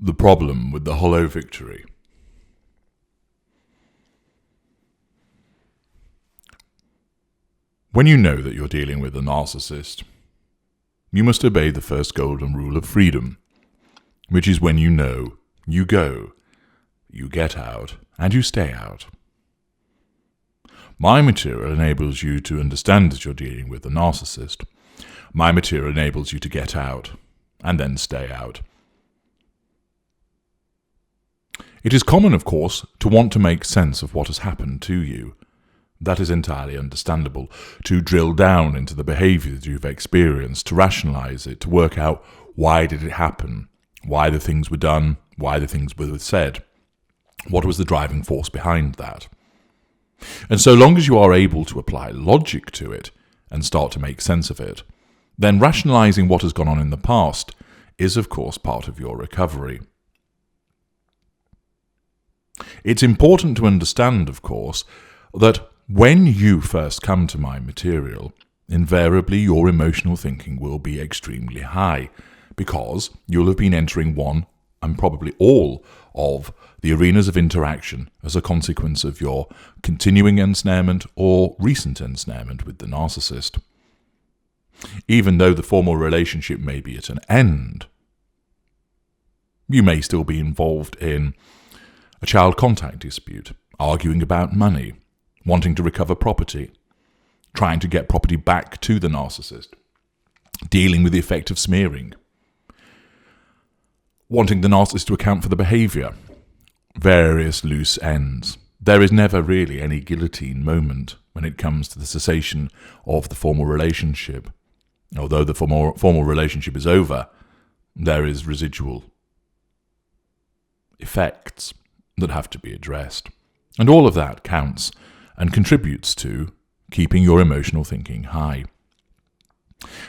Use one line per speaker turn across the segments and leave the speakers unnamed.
The problem with the hollow victory. When you know that you're dealing with a narcissist, you must obey the first golden rule of freedom, which is when you know, you go, you get out, and you stay out. My material enables you to understand that you're dealing with a narcissist. My material enables you to get out, and then stay out. It is common, of course, to want to make sense of what has happened to you. That is entirely understandable, to drill down into the behaviour that you've experienced, to rationalise it, to work out why did it happen, why the things were done, why the things were said, what was the driving force behind that. And so long as you are able to apply logic to it and start to make sense of it, then rationalising what has gone on in the past is, of course, part of your recovery. It's important to understand, of course, that when you first come to my material, invariably your emotional thinking will be extremely high, because you'll have been entering one, and probably all, of the arenas of interaction as a consequence of your continuing ensnarement or recent ensnarement with the narcissist. Even though the formal relationship may be at an end, you may still be involved in a child contact dispute, arguing about money, wanting to recover property, trying to get property back to the narcissist, dealing with the effect of smearing, wanting the narcissist to account for the behaviour, various loose ends. There is never really any guillotine moment when it comes to the cessation of the formal relationship. Although the formal relationship is over, there is residual effects that have to be addressed. And all of that counts and contributes to keeping your emotional thinking high.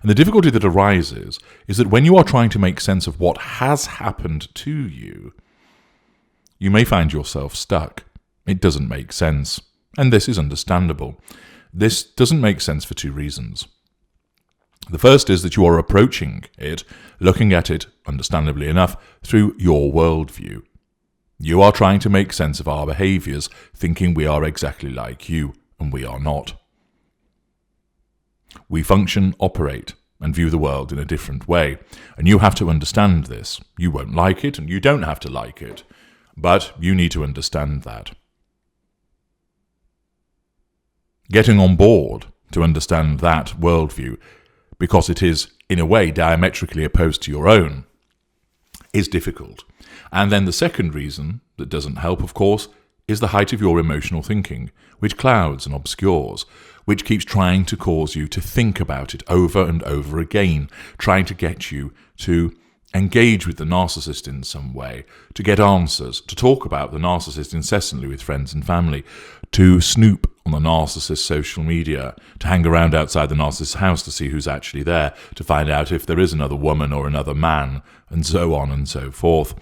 And the difficulty that arises is that when you are trying to make sense of what has happened to you, you may find yourself stuck. It doesn't make sense. And this is understandable. This doesn't make sense for two reasons. The first is that you are approaching it, looking at it, understandably enough, through your worldview. You are trying to make sense of our behaviours, thinking we are exactly like you, and we are not. We function, operate, and view the world in a different way, and you have to understand this. You won't like it, and you don't have to like it, but you need to understand that. Getting on board to understand that worldview, because it is, in a way, diametrically opposed to your own, is difficult. And then the second reason that doesn't help, of course, is the height of your emotional thinking, which clouds and obscures, which keeps trying to cause you to think about it over and over again, trying to get you to engage with the narcissist in some way, to get answers, to talk about the narcissist incessantly with friends and family, to snoop on the narcissist's social media, to hang around outside the narcissist's house to see who's actually there, to find out if there is another woman or another man, and so on and so forth.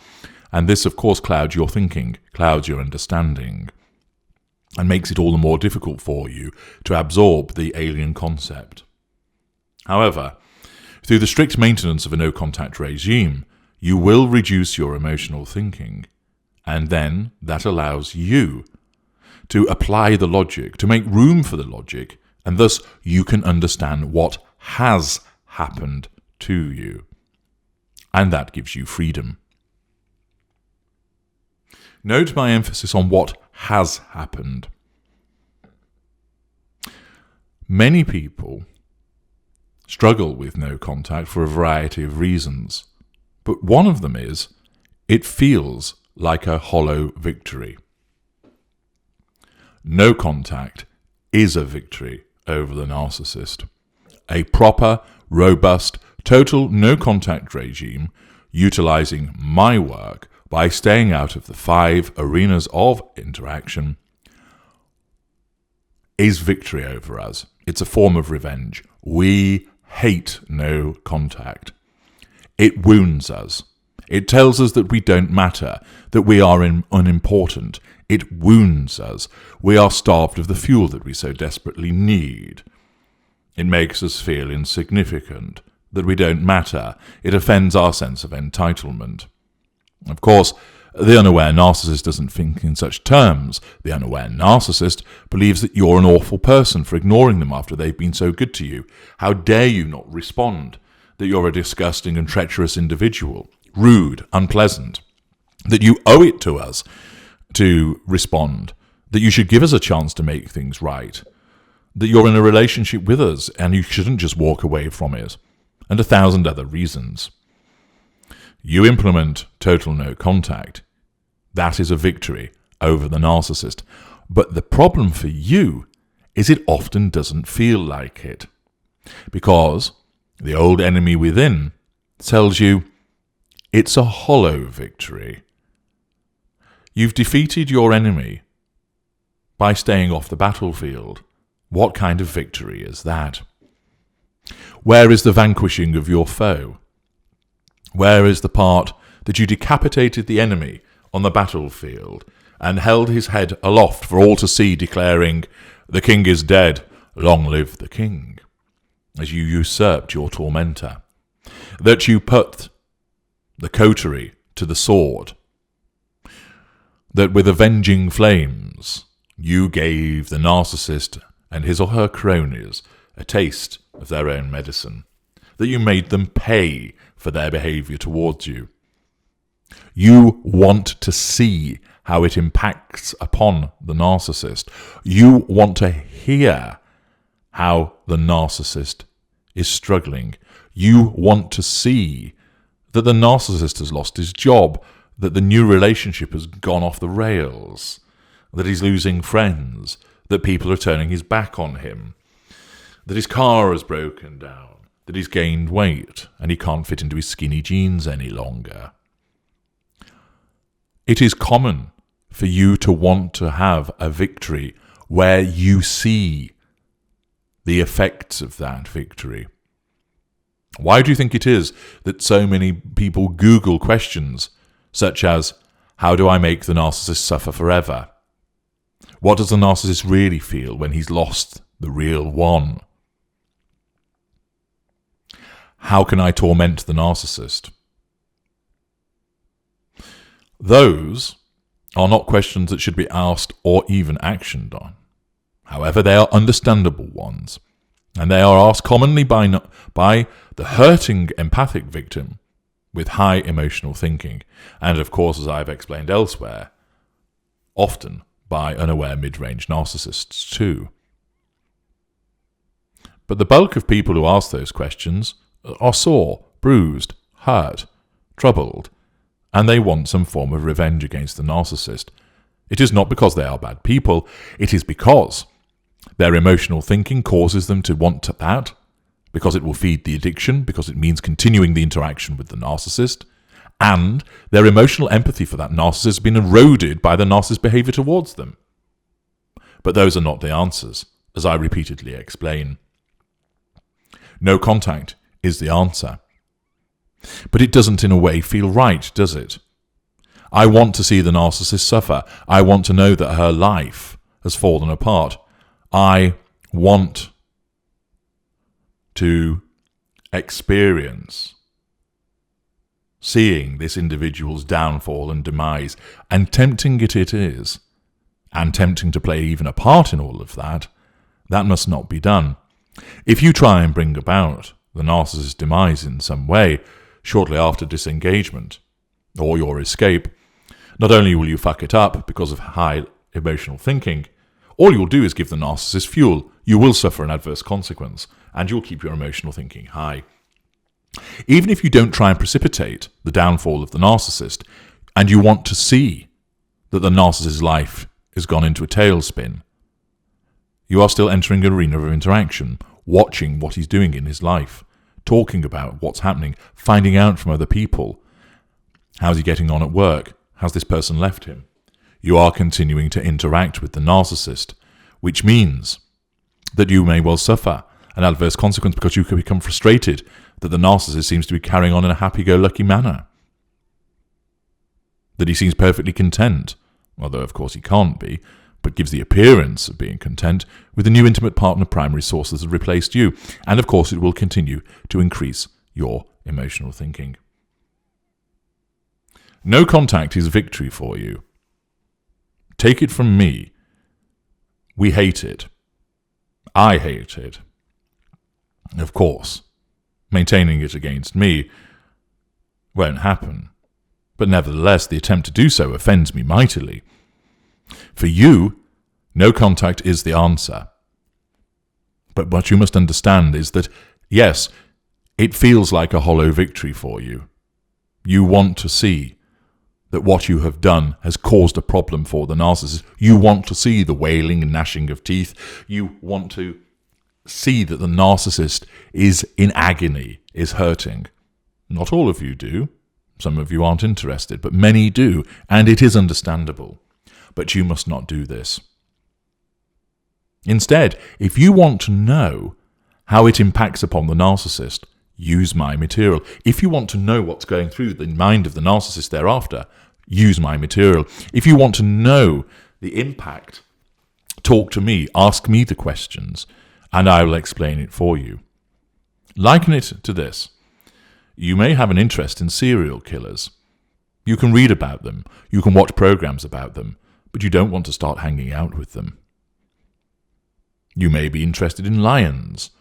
And this, of course, clouds your thinking, clouds your understanding, and makes it all the more difficult for you to absorb the alien concept. However, through the strict maintenance of a no-contact regime, you will reduce your emotional thinking, and then that allows you to apply the logic, to make room for the logic, and thus you can understand what has happened to you. And that gives you freedom. Note my emphasis on what has happened. Many people struggle with no contact for a variety of reasons, but one of them is it feels like a hollow victory. No contact is a victory over the narcissist. A proper, robust, total no-contact regime, utilising my work by staying out of the 5 arenas of interaction, is victory over us. It's a form of revenge. We hate no contact. It wounds us. It tells us that we don't matter, that we are unimportant. It wounds us. We are starved of the fuel that we so desperately need. It makes us feel insignificant, that we don't matter. It offends our sense of entitlement. Of course, the unaware narcissist doesn't think in such terms. The unaware narcissist believes that you're an awful person for ignoring them after they've been so good to you. How dare you not respond? That you're a disgusting and treacherous individual, rude, unpleasant. That you owe it to us to respond. That you should give us a chance to make things right. That you're in a relationship with us and you shouldn't just walk away from it. And 1,000 other reasons. You implement total no contact. That is a victory over the narcissist. But the problem for you is it often doesn't feel like it. Because the old enemy within tells you it's a hollow victory. You've defeated your enemy by staying off the battlefield. What kind of victory is that? Where is the vanquishing of your foe? Where is the part that you decapitated the enemy on the battlefield and held his head aloft for all to see, declaring, "The king is dead, long live the king," as you usurped your tormentor? That you put the coterie to the sword? That with avenging flames you gave the narcissist and his or her cronies a taste of their own medicine? That you made them pay for their behaviour towards you? You want to see how it impacts upon the narcissist. You want to hear how the narcissist is struggling. You want to see that the narcissist has lost his job, that the new relationship has gone off the rails, that he's losing friends, that people are turning his back on him, that his car has broken down, that he's gained weight and he can't fit into his skinny jeans any longer. It is common for you to want to have a victory where you see the effects of that victory. Why do you think it is that so many people Google questions such as, how do I make the narcissist suffer forever? What does the narcissist really feel when he's lost the real one? How can I torment the narcissist? Those are not questions that should be asked or even actioned on. However, they are understandable ones, and they are asked commonly by the hurting empathic victim with high emotional thinking, and of course, as I've explained elsewhere, often by unaware mid-range narcissists too. But the bulk of people who ask those questions are sore, bruised, hurt, troubled, and they want some form of revenge against the narcissist. It is not because they are bad people, it is because their emotional thinking causes them to want that, because it will feed the addiction, because it means continuing the interaction with the narcissist, and their emotional empathy for that narcissist has been eroded by the narcissist's behaviour towards them. But those are not the answers, as I repeatedly explain. No contact is the answer. But it doesn't in a way feel right, does it? I want to see the narcissist suffer. I want to know that her life has fallen apart. I want to experience seeing this individual's downfall and demise, and tempting it is, and tempting to play even a part in all of that, that must not be done. If you try and bring about the narcissist's demise in some way, shortly after disengagement, or your escape, not only will you fuck it up because of high emotional thinking, all you'll do is give the narcissist fuel. You will suffer an adverse consequence, and you'll keep your emotional thinking high. Even if you don't try and precipitate the downfall of the narcissist, and you want to see that the narcissist's life has gone into a tailspin, you are still entering an arena of interaction, watching what he's doing in his life, talking about what's happening, finding out from other people. How's he getting on at work? How's this person left him? You are continuing to interact with the narcissist, which means that you may well suffer an adverse consequence because you can become frustrated that the narcissist seems to be carrying on in a happy-go-lucky manner. That he seems perfectly content, although of course he can't be, but gives the appearance of being content with the new intimate partner primary source that has replaced you. And of course it will continue to increase your emotional thinking. No contact is victory for you. Take it from me. We hate it. I hate it. Of course, maintaining it against me won't happen. But nevertheless, the attempt to do so offends me mightily. For you, no contact is the answer. But what you must understand is that, yes, it feels like a hollow victory for you. You want to see that what you have done has caused a problem for the narcissist. You want to see the wailing and gnashing of teeth. You want to see that the narcissist is in agony, is hurting. Not all of you do. Some of you aren't interested, but many do, and it is understandable. But you must not do this. Instead, if you want to know how it impacts upon the narcissist, use my material. If you want to know what's going through the mind of the narcissist thereafter, use my material. If you want to know the impact, talk to me, ask me the questions, and I will explain it for you. Liken it to this. You may have an interest in serial killers. You can read about them, you can watch programs about them, but you don't want to start hanging out with them. You may be interested in lions.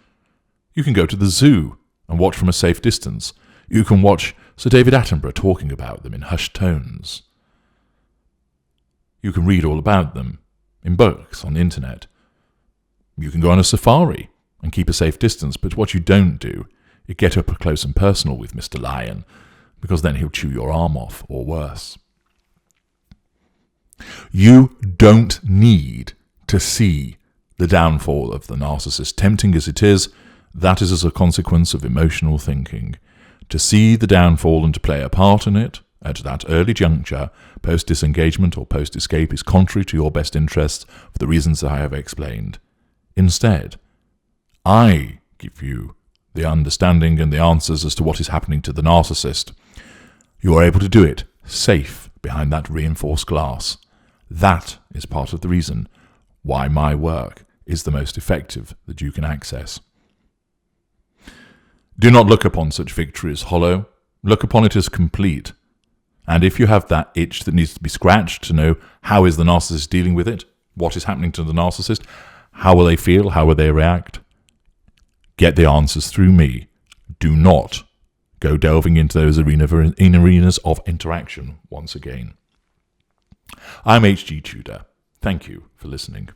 You can go to the zoo and watch from a safe distance. You can watch Sir David Attenborough talking about them in hushed tones. You can read all about them in books, on the internet. You can go on a safari and keep a safe distance, but what you don't do is get up close and personal with Mr. Lion, because then he'll chew your arm off, or worse. You don't need to see the downfall of the narcissist, tempting as it is. That is as a consequence of emotional thinking. To see the downfall and to play a part in it at that early juncture, post-disengagement or post-escape, is contrary to your best interests for the reasons that I have explained. Instead, I give you the understanding and the answers as to what is happening to the narcissist. You are able to do it safe behind that reinforced glass. That is part of the reason why my work is the most effective that you can access. Do not look upon such victory as hollow. Look upon it as complete. And if you have that itch that needs to be scratched to know how is the narcissist dealing with it, what is happening to the narcissist, how will they feel, how will they react, get the answers through me. Do not go delving into those arenas of interaction once again. I'm H.G. Tudor. Thank you for listening.